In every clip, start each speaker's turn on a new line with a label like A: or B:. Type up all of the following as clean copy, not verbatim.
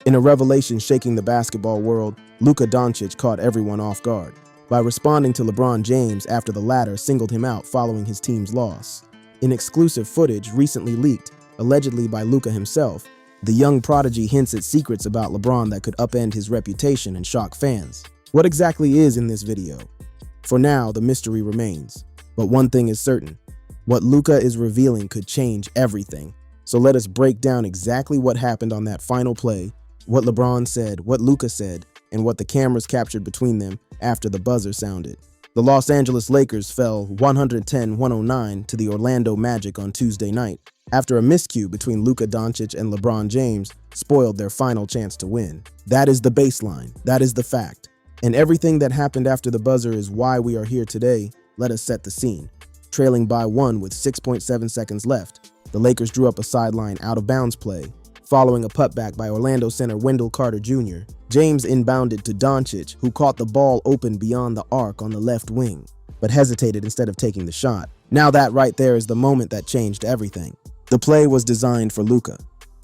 A: In a revelation shaking the basketball world, Luka Dončić caught everyone off guard by responding to LeBron James after the latter singled him out following his team's loss. In exclusive footage recently leaked, allegedly by Luka himself, the young prodigy hints at secrets about LeBron that could upend his reputation and shock fans. What exactly is in this video? For now, the mystery remains. But one thing is certain. What Luka is revealing could change everything. So let us break down exactly what happened on that final play, what LeBron said, what Luka said, and what the cameras captured between them after the buzzer sounded. The Los Angeles Lakers fell 110-109 to the Orlando Magic on Tuesday night after a miscue between Luka Dončić and LeBron James spoiled their final chance to win. That is the baseline. That is the fact. And everything that happened after the buzzer is why we are here today. Let us set the scene. Trailing by 1 with 6.7 seconds left, the Lakers drew up a sideline out-of-bounds play. Following a putback by Orlando center Wendell Carter Jr., James inbounded to Dončić, who caught the ball open beyond the arc on the left wing, but hesitated instead of taking the shot. Now that right there is the moment that changed everything. The play was designed for Luka.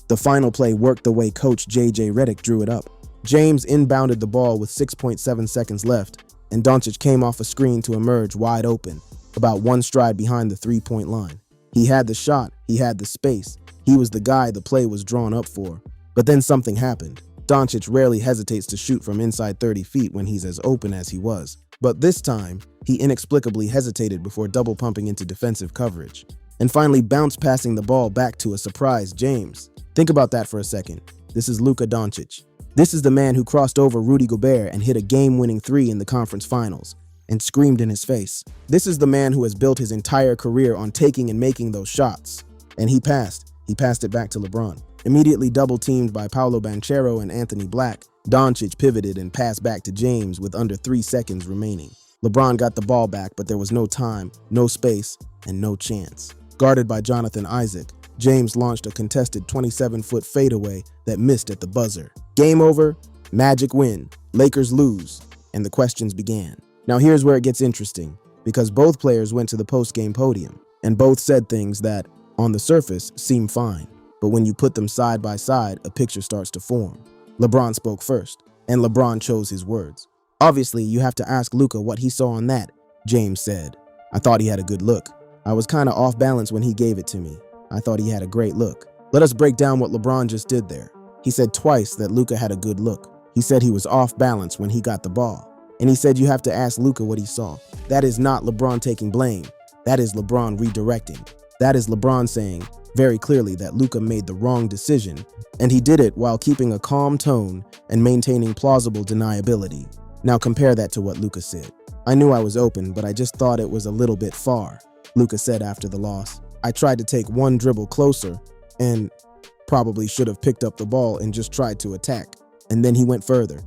A: The final play worked the way coach J.J. Redick drew it up. James inbounded the ball with 6.7 seconds left, and Dončić came off a screen to emerge wide open, about one stride behind the three-point line. He had the shot, he had the space, he was the guy the play was drawn up for. But then something happened. Dončić rarely hesitates to shoot from inside 30 feet when he's as open as he was. But this time, he inexplicably hesitated before double pumping into defensive coverage, and finally bounced passing the ball back to a surprised James. Think about that for a second. This is Luka Dončić. This is the man who crossed over Rudy Gobert and hit a game-winning three in the conference finals and screamed in his face. This is the man who has built his entire career on taking and making those shots. And he passed it back to LeBron. Immediately double-teamed by Paolo Banchero and Anthony Black, Dončić pivoted and passed back to James with under 3 seconds remaining. LeBron got the ball back, but there was no time, no space, and no chance. Guarded by Jonathan Isaac, James launched a contested 27-foot fadeaway that missed at the buzzer. Game over, Magic win, Lakers lose, and the questions began. Now here's where it gets interesting, because both players went to the post-game podium, and both said things that, on the surface, seem fine. But when you put them side by side, a picture starts to form. LeBron spoke first, and LeBron chose his words. Obviously, you have to ask Luka what he saw on that, James said. I thought he had a good look. I was kind of off balance when he gave it to me. I thought he had a great look. Let us break down what LeBron just did there. He said twice that Luka had a good look. He said he was off balance when he got the ball. And he said you have to ask Luka what he saw. That is not LeBron taking blame. That is LeBron redirecting. That is LeBron saying very clearly that Luka made the wrong decision, and he did it while keeping a calm tone and maintaining plausible deniability. Now compare that to what Luka said. I knew I was open, but I just thought it was a little bit far, Luka said after the loss. I tried to take one dribble closer and probably should have picked up the ball and just tried to attack. And then he went further.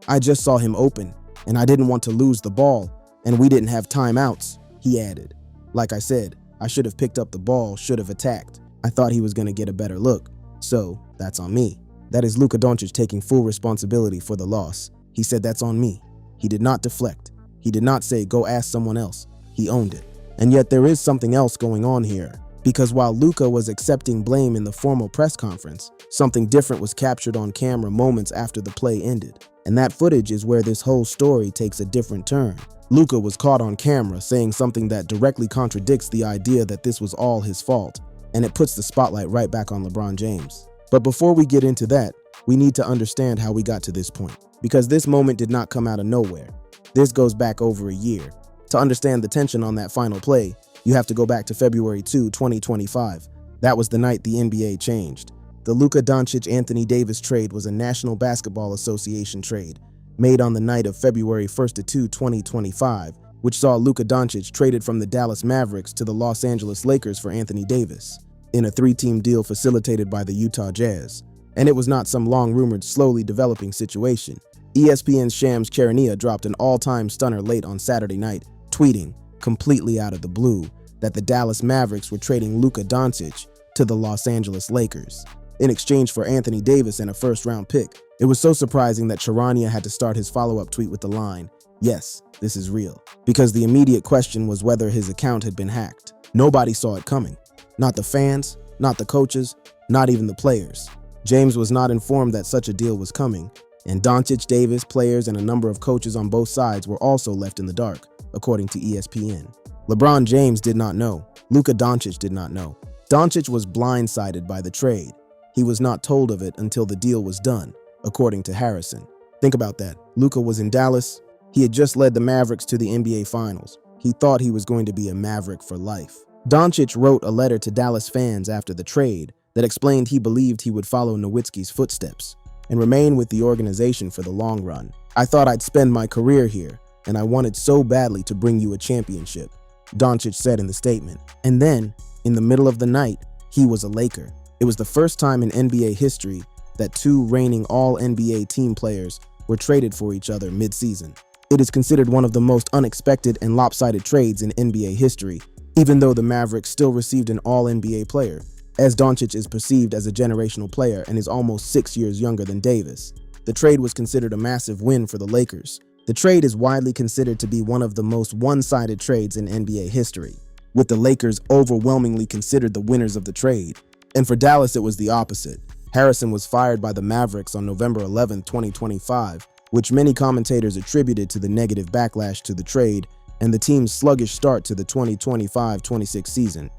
A: I just saw him open, and I didn't want to lose the ball, and we didn't have timeouts, he added. Like I said, I should have picked up the ball, should have attacked. I thought he was going to get a better look. So, that's on me. That is Luka Dončić taking full responsibility for the loss. He said that's on me. He did not deflect. He did not say, go ask someone else. He owned it. And yet there is something else going on here. Because while Luka was accepting blame in the formal press conference, something different was captured on camera moments after the play ended. And that footage is where this whole story takes a different turn. Luka was caught on camera saying something that directly contradicts the idea that this was all his fault, and it puts the spotlight right back on LeBron James. But before we get into that, we need to understand how we got to this point, because this moment did not come out of nowhere. This goes back over a year. To understand the tension on that final play, you have to go back to February 2, 2025. That was the night the NBA changed. The Luka Dončić-Anthony Davis trade was a National Basketball Association trade made on the night of February 1st to 2, 2025, which saw Luka Dončić traded from the Dallas Mavericks to the Los Angeles Lakers for Anthony Davis in a 3-team deal facilitated by the Utah Jazz. And it was not some long-rumored, slowly developing situation. ESPN's Shams Charania dropped an all-time stunner late on Saturday night, tweeting, completely out of the blue, that the Dallas Mavericks were trading Luka Dončić to the Los Angeles Lakers in exchange for Anthony Davis and a first-round pick. It was so surprising that Charania had to start his follow-up tweet with the line, "Yes, this is real," because the immediate question was whether his account had been hacked. Nobody saw it coming. Not the fans, not the coaches, not even the players. James was not informed that such a deal was coming, and Dončić, Davis, players, and a number of coaches on both sides were also left in the dark, according to ESPN. LeBron James did not know. Luka Dončić did not know. Dončić was blindsided by the trade. He was not told of it until the deal was done, according to Harrison. Think about that. Luka was in Dallas. He had just led the Mavericks to the NBA Finals. He thought he was going to be a Maverick for life. Dončić wrote a letter to Dallas fans after the trade that explained he believed he would follow Nowitzki's footsteps and remain with the organization for the long run. "I thought I'd spend my career here, and I wanted so badly to bring you a championship," Dončić said in the statement. And then, in the middle of the night, he was a Laker. It was the first time in NBA history that two reigning All-NBA team players were traded for each other mid-season. It is considered one of the most unexpected and lopsided trades in NBA history, even though the Mavericks still received an All-NBA player, as Dončić is perceived as a generational player and is almost 6 years younger than Davis. The trade was considered a massive win for the Lakers. The trade is widely considered to be one of the most one-sided trades in NBA history, with the Lakers overwhelmingly considered the winners of the trade. And for Dallas, it was the opposite. Harrison was fired by the Mavericks on November 11, 2025, which many commentators attributed to the negative backlash to the trade and the team's sluggish start to the 2025-26 season.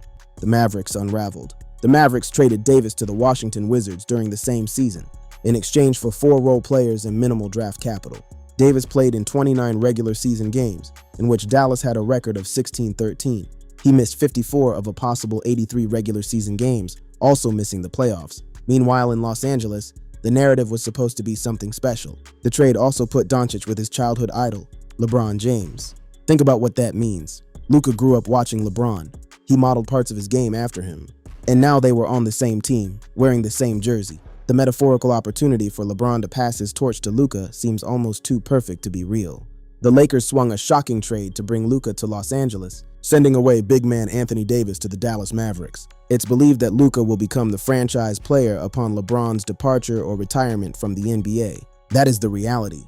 A: The Mavericks unraveled. The Mavericks traded Davis to the Washington Wizards during the same season, in exchange for 4 role players and minimal draft capital. Davis played in 29 regular season games, in which Dallas had a record of 16-13. He missed 54 of a possible 83 regular season games, also missing the playoffs. Meanwhile, in Los Angeles, the narrative was supposed to be something special. The trade also put Dončić with his childhood idol, LeBron James. Think about what that means. Luka grew up watching LeBron. He modeled parts of his game after him. And now they were on the same team, wearing the same jersey. The metaphorical opportunity for LeBron to pass his torch to Luka seems almost too perfect to be real. The Lakers swung a shocking trade to bring Luka to Los Angeles, sending away big man Anthony Davis to the Dallas Mavericks. It's believed that Luka will become the franchise player upon LeBron's departure or retirement from the NBA. That is the reality.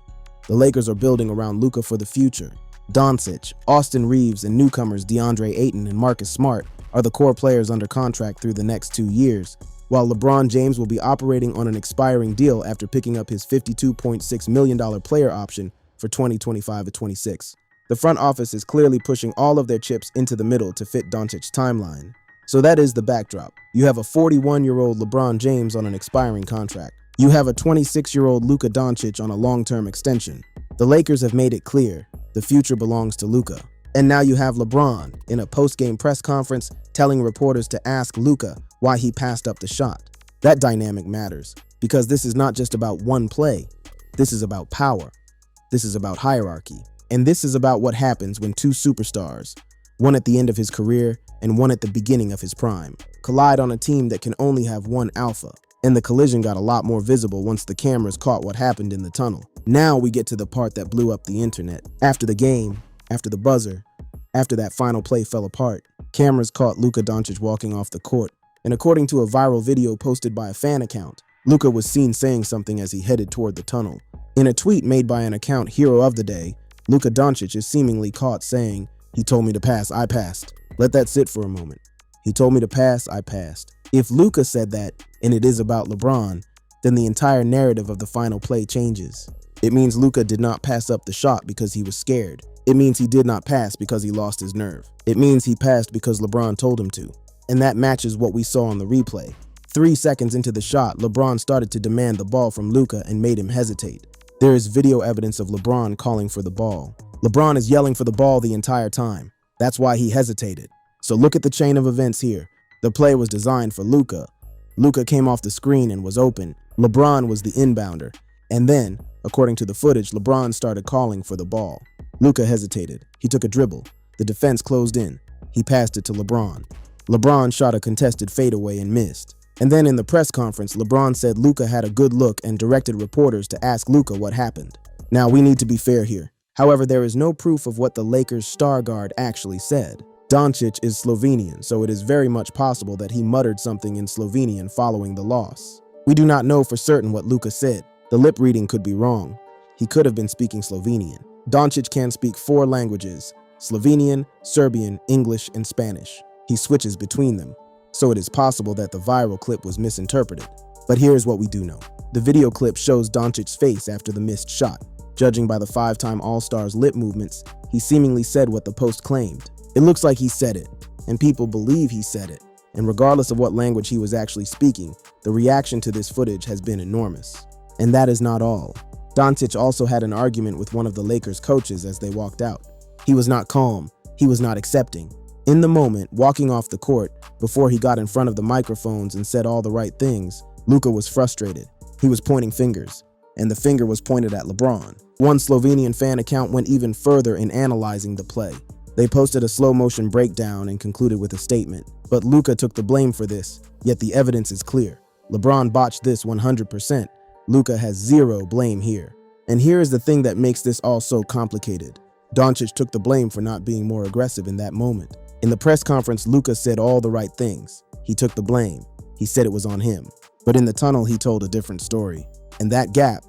A: The Lakers are building around Luka for the future. Dončić, Austin Reeves, and newcomers DeAndre Ayton and Marcus Smart are the core players under contract through the next 2 years, while LeBron James will be operating on an expiring deal after picking up his $52.6 million player option for 2025-26. The front office is clearly pushing all of their chips into the middle to fit Dončić's timeline. So that is the backdrop. You have a 41-year-old LeBron James on an expiring contract. You have a 26-year-old Luka Dončić on a long-term extension. The Lakers have made it clear the future belongs to Luka. And now you have LeBron in a post-game press conference telling reporters to ask Luka why he passed up the shot. That dynamic matters because this is not just about one play. This is about power. This is about hierarchy. And this is about what happens when two superstars, one at the end of his career and one at the beginning of his prime, collide on a team that can only have one alpha. And the collision got a lot more visible once the cameras caught what happened in the tunnel. Now we get to the part that blew up the internet. After the game, after the buzzer, after that final play fell apart, cameras caught Luka Dončić walking off the court. And according to a viral video posted by a fan account, Luka was seen saying something as he headed toward the tunnel. In a tweet made by an account Hero of the Day, Luka Dončić is seemingly caught saying, "He told me to pass, I passed." Let that sit for a moment. He told me to pass, I passed. If Luka said that, and it is about LeBron, then the entire narrative of the final play changes. It means Luka did not pass up the shot because he was scared. It means he did not pass because he lost his nerve. It means he passed because LeBron told him to. And that matches what we saw on the replay. 3 seconds into the shot, LeBron started to demand the ball from Luka and made him hesitate. There is video evidence of LeBron calling for the ball. LeBron is yelling for the ball the entire time. That's why he hesitated. So look at the chain of events here. The play was designed for Luka. Luka came off the screen and was open. LeBron was the inbounder. And then, according to the footage, LeBron started calling for the ball. Luka hesitated. He took a dribble. The defense closed in. He passed it to LeBron. LeBron shot a contested fadeaway and missed. And then in the press conference, LeBron said Luka had a good look and directed reporters to ask Luka what happened. Now, we need to be fair here. However, there is no proof of what the Lakers' star guard actually said. Dončić is Slovenian, so it is very much possible that he muttered something in Slovenian following the loss. We do not know for certain what Luka said. The lip reading could be wrong. He could have been speaking Slovenian. Dončić can speak 4 languages: Slovenian, Serbian, English, and Spanish. He switches between them, so it is possible that the viral clip was misinterpreted. But here's what we do know. The video clip shows Dončic's face after the missed shot. Judging by the five-time All-Star's lip movements, he seemingly said what the post claimed. It looks like he said it, and people believe he said it. And regardless of what language he was actually speaking, the reaction to this footage has been enormous. And that is not all. Dončić also had an argument with one of the Lakers coaches as they walked out. He was not calm. He was not accepting. In the moment, walking off the court, before he got in front of the microphones and said all the right things, Luka was frustrated. He was pointing fingers, and the finger was pointed at LeBron. One Slovenian fan account went even further in analyzing the play. They posted a slow-motion breakdown and concluded with a statement. But Luka took the blame for this, yet the evidence is clear. LeBron botched this 100%. Luka has zero blame here. And here is the thing that makes this all so complicated. Dončić took the blame for not being more aggressive in that moment. In the press conference, Luka said all the right things. He took the blame. He said it was on him. But in the tunnel, he told a different story. And that gap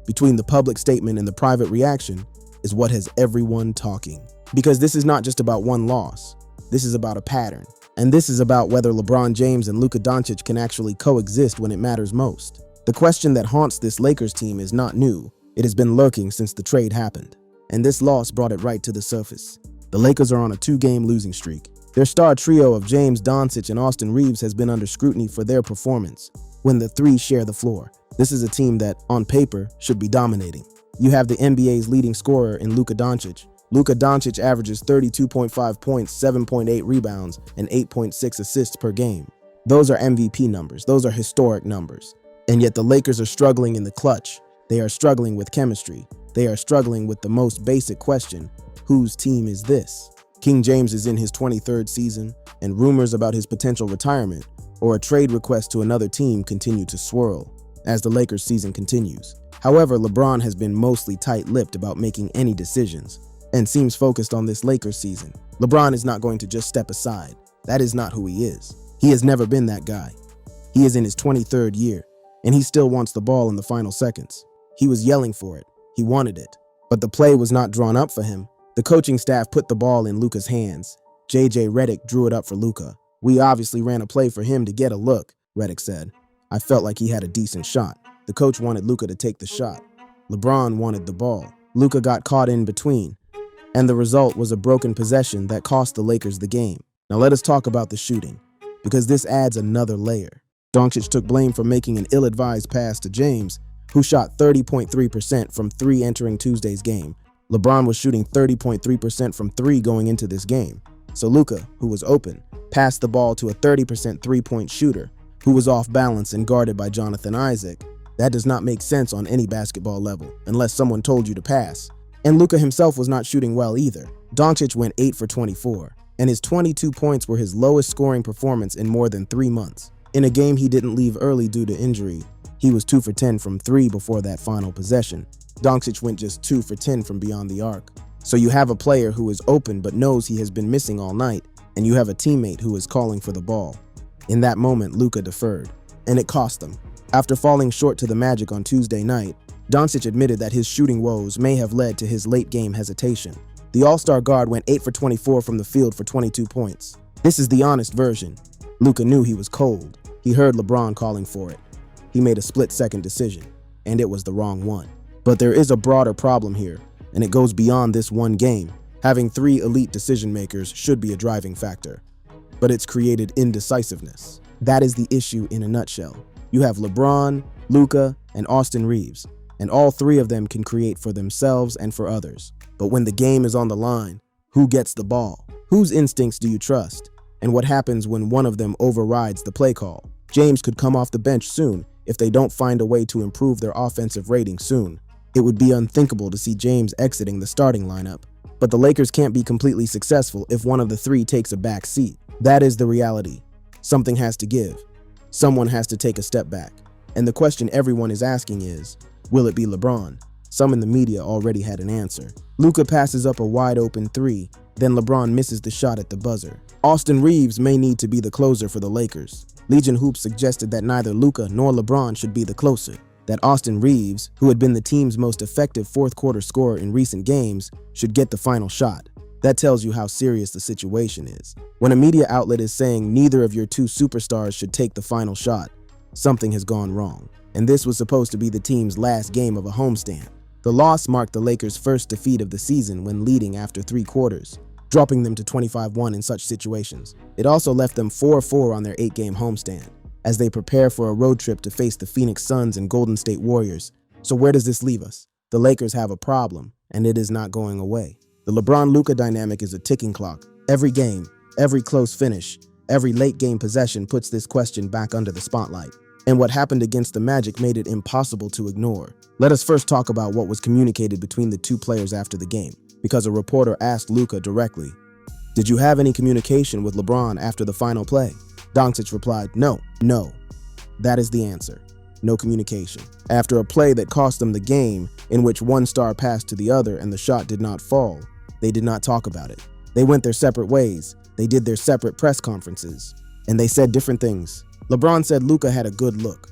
A: between the public statement and the private reaction is what has everyone talking. Because this is not just about one loss. This is about a pattern. And this is about whether LeBron James and Luka Dončić can actually coexist when it matters most. The question that haunts this Lakers team is not new. It has been lurking since the trade happened. And this loss brought it right to the surface. The Lakers are on a 2-game losing streak. Their star trio of James, Dončić, and Austin Reeves has been under scrutiny for their performance when the three share the floor. This is a team that, on paper, should be dominating. You have the NBA's leading scorer in Luka Dončić. Luka Dončić averages 32.5 points, 7.8 rebounds, and 8.6 assists per game. Those are MVP numbers. Those are historic numbers. And yet the Lakers are struggling in the clutch. They are struggling with chemistry. They are struggling with the most basic question: whose team is this? King James is in his 23rd season, and rumors about his potential retirement or a trade request to another team continue to swirl as the Lakers season continues. However, LeBron has been mostly tight-lipped about making any decisions and seems focused on this Lakers season. LeBron is not going to just step aside. That is not who he is. He has never been that guy. He is in his 23rd year, and he still wants the ball in the final seconds. He was yelling for it. He wanted it. But the play was not drawn up for him. The coaching staff put the ball in Luka's hands. J.J. Redick drew it up for Luka. "We obviously ran a play for him to get a look," Redick said. "I felt like he had a decent shot." The coach wanted Luka to take the shot. LeBron wanted the ball. Luka got caught in between, and the result was a broken possession that cost the Lakers the game. Now let us talk about the shooting, because this adds another layer. Dončić took blame for making an ill-advised pass to James, who shot 30.3% from 3 entering Tuesday's game. LeBron was shooting 30.3% from 3 going into this game. So Luka, who was open, passed the ball to a 30% three-point shooter, who was off balance and guarded by Jonathan Isaac. That does not make sense on any basketball level, unless someone told you to pass. And Luka himself was not shooting well either. Dončić went 8 for 24, and his 22 points were his lowest scoring performance in more than 3 months. In a game he didn't leave early due to injury, he was 2 for 10 from 3 before that final possession. Dončić went just 2 for 10 from beyond the arc. So you have a player who is open but knows he has been missing all night, and you have a teammate who is calling for the ball. In that moment, Luka deferred, and it cost them. After falling short to the Magic on Tuesday night, Dončić admitted that his shooting woes may have led to his late-game hesitation. The All-Star guard went 8 for 24 from the field for 22 points. This is the honest version. Luka knew he was cold. He heard LeBron calling for it. He made a split-second decision, and it was the wrong one. But there is a broader problem here, and it goes beyond this one game. Having 3 elite decision-makers should be a driving factor, but it's created indecisiveness. That is the issue in a nutshell. You have LeBron, Luka, and Austin Reeves, and all 3 of them can create for themselves and for others. But when the game is on the line, who gets the ball? Whose instincts do you trust? And what happens when one of them overrides the play call? James could come off the bench soon if they don't find a way to improve their offensive rating soon. It would be unthinkable to see James exiting the starting lineup. But the Lakers can't be completely successful if one of the 3 takes a back seat. That is the reality. Something has to give. Someone has to take a step back. And the question everyone is asking is, will it be LeBron? Some in the media already had an answer. Luka passes up a wide-open 3, then LeBron misses the shot at the buzzer. Austin Reeves may need to be the closer for the Lakers. Legion Hoops suggested that neither Luka nor LeBron should be the closer. That Austin Reeves, who had been the team's most effective fourth-quarter scorer in recent games, should get the final shot. That tells you how serious the situation is. When a media outlet is saying neither of your 2 superstars should take the final shot, Something has gone wrong, and this was supposed to be the team's last game of a homestand. The loss marked the Lakers' first defeat of the season when leading after 3 quarters, dropping them to 25-1 in such situations. It also left them 4-4 on their 8-game homestand, as they prepare for a road trip to face the Phoenix Suns and Golden State Warriors. So where does this leave us? The Lakers have a problem, and it is not going away. The LeBron-Luka dynamic is a ticking clock. Every game, every close finish, every late-game possession puts this question back under the spotlight. And what happened against the Magic made it impossible to ignore. Let us first talk about what was communicated between the two players after the game, because a reporter asked Luka directly, "Did you have any communication with LeBron after the final play?" Dončić replied, No. That is the answer. No communication. After a play that cost them the game, in which one star passed to the other and the shot did not fall, they did not talk about it. They went their separate ways. They did their separate press conferences, and they said different things. LeBron said Luka had a good look.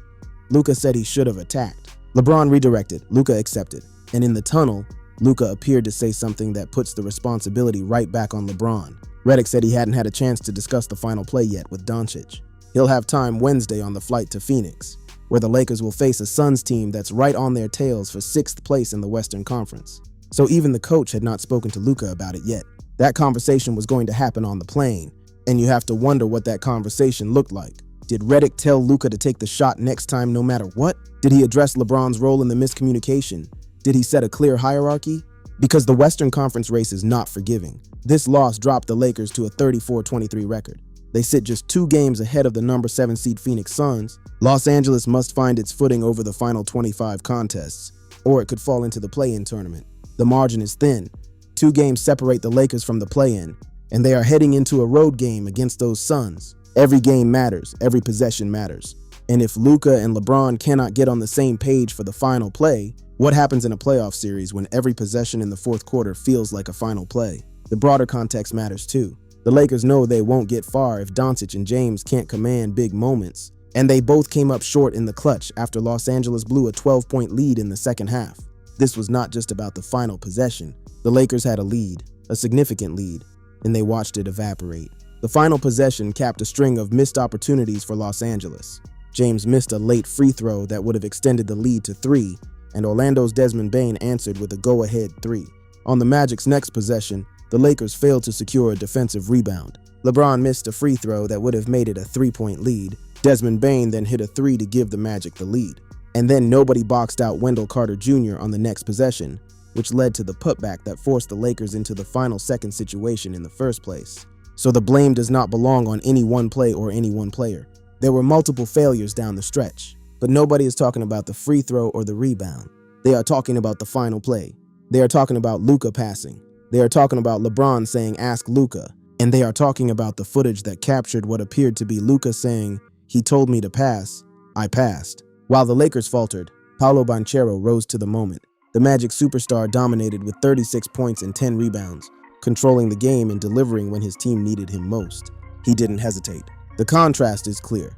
A: Luka said he should have attacked. LeBron redirected. Luka accepted. And in the tunnel, Luka appeared to say something that puts the responsibility right back on LeBron. Redick said he hadn't had a chance to discuss the final play yet with Dončić. He'll have time Wednesday on the flight to Phoenix, where the Lakers will face a Suns team that's right on their tails for 6th place in the Western Conference. So even the coach had not spoken to Luka about it yet. That conversation was going to happen on the plane, and you have to wonder what that conversation looked like. Did Redick tell Luka to take the shot next time no matter what? Did he address LeBron's role in the miscommunication? Did he set a clear hierarchy? Because the Western Conference race is not forgiving. This loss dropped the Lakers to a 34-23 record. They sit just 2 games ahead of the number 7 seed Phoenix Suns. Los Angeles must find its footing over the final 25 contests, or it could fall into the play-in tournament. The margin is thin. 2 games separate the Lakers from the play-in, and they are heading into a road game against those Suns. Every game matters, every possession matters. And if Luka and LeBron cannot get on the same page for the final play, what happens in a playoff series when every possession in the 4th quarter feels like a final play? The broader context matters too. The Lakers know they won't get far if Dončić and James can't command big moments, and they both came up short in the clutch after Los Angeles blew a 12-point lead in the second half. This was not just about the final possession. The Lakers had a lead, a significant lead, and they watched it evaporate. The final possession capped a string of missed opportunities for Los Angeles. James missed a late free throw that would have extended the lead to 3, and Orlando's Desmond Bane answered with a go-ahead 3. On the Magic's next possession, the Lakers failed to secure a defensive rebound. LeBron missed a free throw that would have made it a 3-point lead. Desmond Bane then hit a 3 to give the Magic the lead. And then nobody boxed out Wendell Carter Jr. on the next possession, which led to the putback that forced the Lakers into the final second situation in the first place. So the blame does not belong on any one play or any one player. There were multiple failures down the stretch, but nobody is talking about the free throw or the rebound. They are talking about the final play. They are talking about Luka passing. They are talking about LeBron saying, "Ask Luka." And they are talking about the footage that captured what appeared to be Luka saying, "He told me to pass. I passed." While the Lakers faltered, Paolo Banchero rose to the moment. The Magic superstar dominated with 36 points and 10 rebounds, controlling the game and delivering when his team needed him most. He didn't hesitate. The contrast is clear.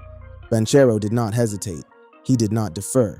A: Banchero did not hesitate. He did not defer.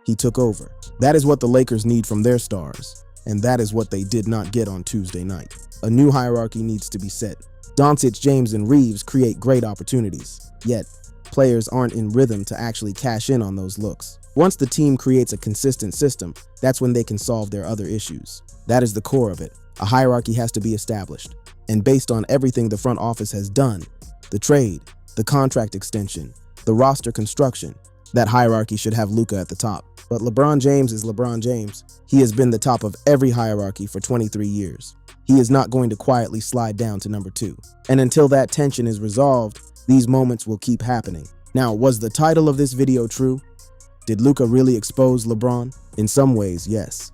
A: He took over. That is what the Lakers need from their stars, and that is what they did not get on Tuesday night. A new hierarchy needs to be set. Dončić, James, and Reeves create great opportunities, yet players aren't in rhythm to actually cash in on those looks. Once the team creates a consistent system, that's when they can solve their other issues. That is the core of it. A hierarchy has to be established, and based on everything the front office has done, the trade, the contract extension, the roster construction, that hierarchy should have Luka at the top. But LeBron James is LeBron James. He has been the top of every hierarchy for 23 years. He is not going to quietly slide down to number 2. And until that tension is resolved, these moments will keep happening. Now, was the title of this video true? Did Luka really expose LeBron? In some ways, yes.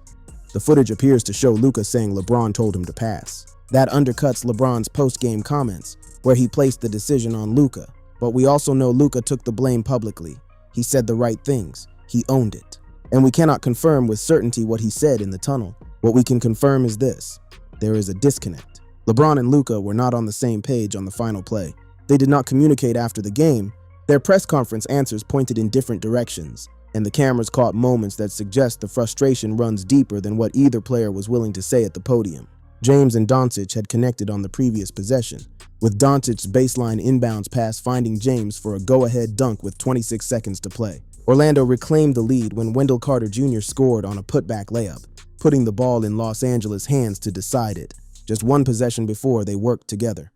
A: The footage appears to show Luka saying LeBron told him to pass. That undercuts LeBron's post-game comments, where he placed the decision on Luka. But we also know Luka took the blame publicly. He said the right things. He owned it. And we cannot confirm with certainty what he said in the tunnel. What we can confirm is this: there is a disconnect. LeBron and Luka were not on the same page on the final play. They did not communicate after the game. Their press conference answers pointed in different directions, and the cameras caught moments that suggest the frustration runs deeper than what either player was willing to say at the podium. James and Dončić had connected on the previous possession, with Dončić's baseline inbounds pass finding James for a go-ahead dunk with 26 seconds to play. Orlando reclaimed the lead when Wendell Carter Jr. scored on a putback layup, putting the ball in Los Angeles' hands to decide it. Just one possession before, they worked together.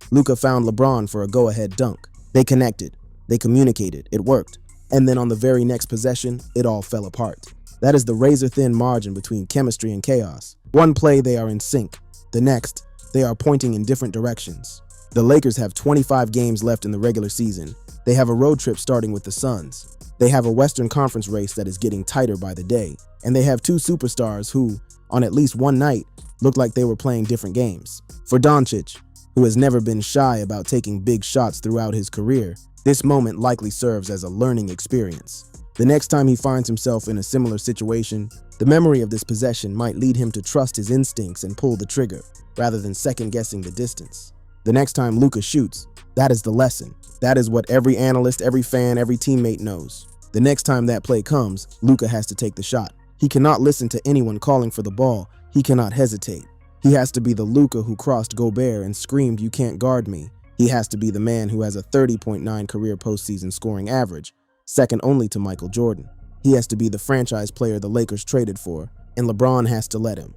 A: Luka found LeBron for a go-ahead dunk. They connected. They communicated. It worked. And then on the very next possession, it all fell apart. That is the razor-thin margin between chemistry and chaos. One play, they are in sync. The next, they are pointing in different directions. The Lakers have 25 games left in the regular season. They have a road trip starting with the Suns. They have a Western Conference race that is getting tighter by the day. And they have two superstars who, on at least one night, looked like they were playing different games. For Dončić, who has never been shy about taking big shots throughout his career, this moment likely serves as a learning experience. The next time he finds himself in a similar situation, the memory of this possession might lead him to trust his instincts and pull the trigger, rather than second-guessing the distance. The next time Luka shoots, that is the lesson. That is what every analyst, every fan, every teammate knows. The next time that play comes, Luka has to take the shot. He cannot listen to anyone calling for the ball. He cannot hesitate. He has to be the Luka who crossed Gobert and screamed, "You can't guard me." He has to be the man who has a 30.9 career postseason scoring average, second only to Michael Jordan. He has to be the franchise player the Lakers traded for, and LeBron has to let him.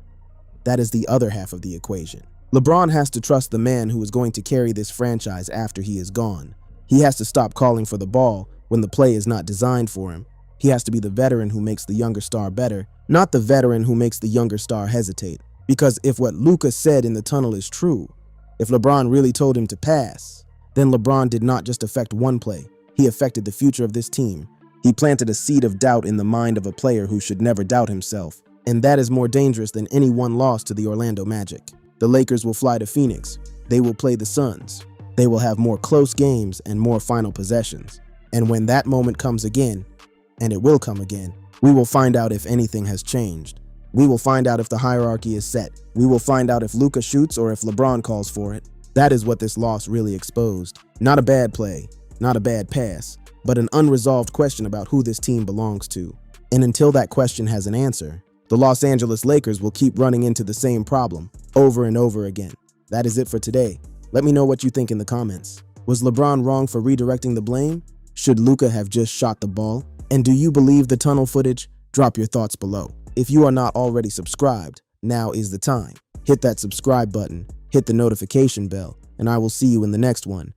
A: That is the other half of the equation. LeBron has to trust the man who is going to carry this franchise after he is gone. He has to stop calling for the ball when the play is not designed for him. He has to be the veteran who makes the younger star better, not the veteran who makes the younger star hesitate. Because if what Luka said in the tunnel is true, if LeBron really told him to pass, then LeBron did not just affect one play. He affected the future of this team. He planted a seed of doubt in the mind of a player who should never doubt himself. And that is more dangerous than any one loss to the Orlando Magic. The Lakers will fly to Phoenix. They will play the Suns. They will have more close games and more final possessions. And when that moment comes again, and it will come again, we will find out if anything has changed. We will find out if the hierarchy is set. We will find out if Luka shoots or if LeBron calls for it. That is what this loss really exposed. Not a bad play, not a bad pass, but an unresolved question about who this team belongs to. And until that question has an answer, the Los Angeles Lakers will keep running into the same problem over and over again. That is it for today. Let me know what you think in the comments. Was LeBron wrong for redirecting the blame? Should Luka have just shot the ball? And do you believe the tunnel footage? Drop your thoughts below. If you are not already subscribed, now is the time. Hit that subscribe button, hit the notification bell, and I will see you in the next one.